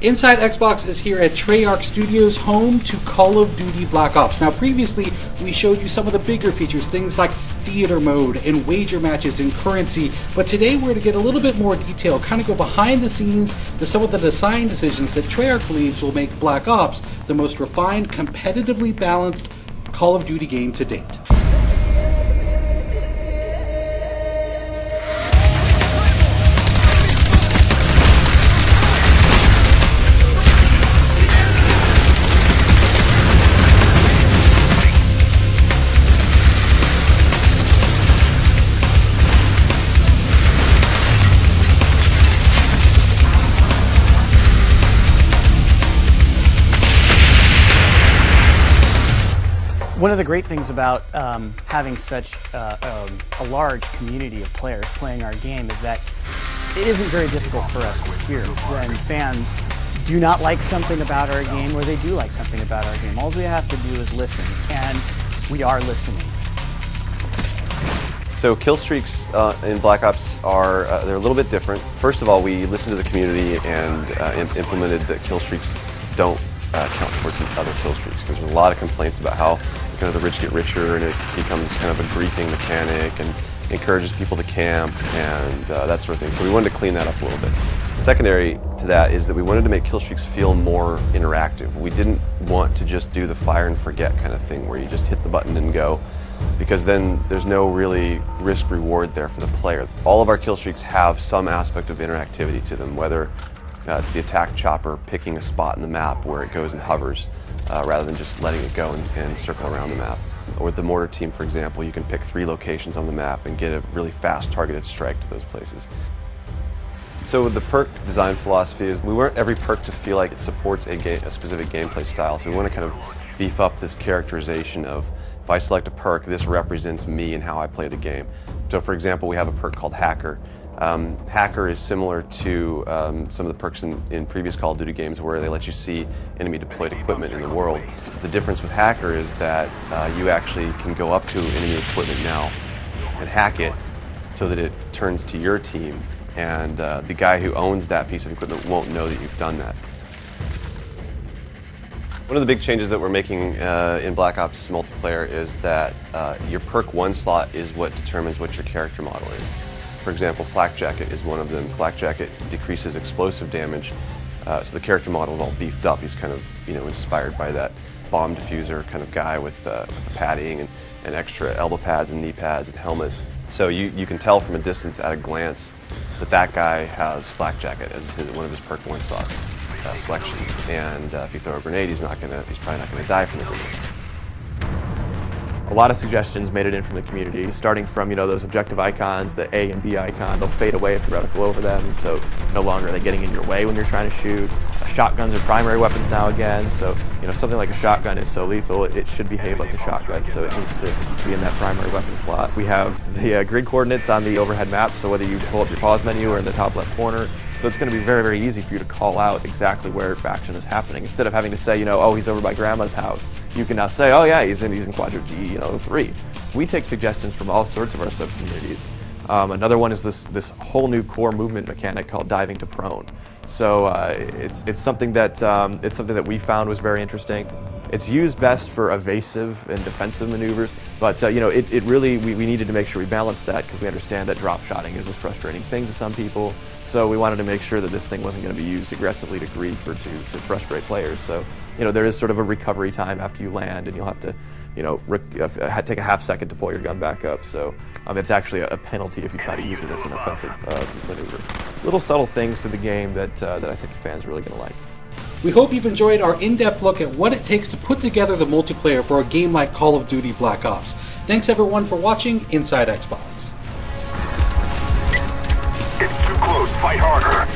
Inside Xbox is here at Treyarch Studios, home to Call of Duty Black Ops. Now previously we showed you some of the bigger features, things like theater mode and wager matches and currency, but today we're going to get a little bit more detail, kind of go behind the scenes to some of the design decisions that Treyarch believes will make Black Ops the most refined, competitively balanced Call of Duty game to date. One of the great things about having such a large community of players playing our game is that it isn't very difficult for us to hear when fans do not like something about our game or they do like something about our game. All we have to do is listen, and we are listening. So kill streaks in Black Ops are they're a little bit different. First of all, we listened to the community and implemented that kill streaks don't count towards other kill streaks, because there's a lot of complaints about how kind of the rich get richer and it becomes kind of a griefing mechanic and encourages people to camp and that sort of thing. So we wanted to clean that up a little bit. Secondary to that is that we wanted to make kill streaks feel more interactive. We didn't want to just do the fire and forget kind of thing where you just hit the button and go, because then there's no really risk reward there for the player. All of our kill streaks have some aspect of interactivity to them, whether it's the attack chopper picking a spot in the map where it goes and hovers rather than just letting it go and circle around the map. Or with the mortar team, for example, you can pick 3 locations on the map and get a really fast targeted strike to those places. So with the perk design philosophy is we want every perk to feel like it supports a specific gameplay style. So we want to kind of beef up this characterization of, if I select a perk, this represents me and how I play the game. So for example, we have a perk called Hacker. Hacker is similar to some of the perks in previous Call of Duty games where they let you see enemy deployed equipment in the world. The difference with Hacker is that you actually can go up to enemy equipment now and hack it so that it turns to your team, and the guy who owns that piece of equipment won't know that you've done that. One of the big changes that we're making in Black Ops multiplayer is that your perk 1 slot is what determines what your character model is. For example, Flak Jacket is one of them. Flak Jacket decreases explosive damage, so the character model is all beefed up. He's kind of, inspired by that bomb diffuser kind of guy with the padding and extra elbow pads and knee pads and helmet. So you can tell from a distance at a glance that guy has Flak Jacket as one of his perk 1 slot selections. And if you throw a grenade, he's probably not gonna die from the grenade. A lot of suggestions made it in from the community, starting from those objective icons, the A and B icon. They'll fade away if you reticle over them, so no longer are they getting in your way when you're trying to shoot. Shotguns are primary weapons now again, so something like a shotgun is so lethal, it should behave like a shotgun, so it needs to be in that primary weapon slot. We have the grid coordinates on the overhead map, so whether you pull up your pause menu or in the top left corner, so it's going to be very, very easy for you to call out exactly where action is happening. Instead of having to say, oh, he's over by grandma's house, you can now say, oh yeah, he's in quadrant D, 3. We take suggestions from all sorts of our sub-communities. Another one is this whole new core movement mechanic called diving to prone. So it's something that we found was very interesting. It's used best for evasive and defensive maneuvers, but it really, we needed to make sure we balanced that, because we understand that drop shotting is a frustrating thing to some people. So we wanted to make sure that this thing wasn't going to be used aggressively to grief or to frustrate players. So there is sort of a recovery time after you land, and you'll have to take a half second to pull your gun back up. So it's actually a penalty if you try to use it as an offensive maneuver. Little subtle things to the game that I think the fans are really going to like. We hope you've enjoyed our in-depth look at what it takes to put together the multiplayer for a game like Call of Duty Black Ops. Thanks everyone for watching Inside Xbox. It's too close. Fight harder.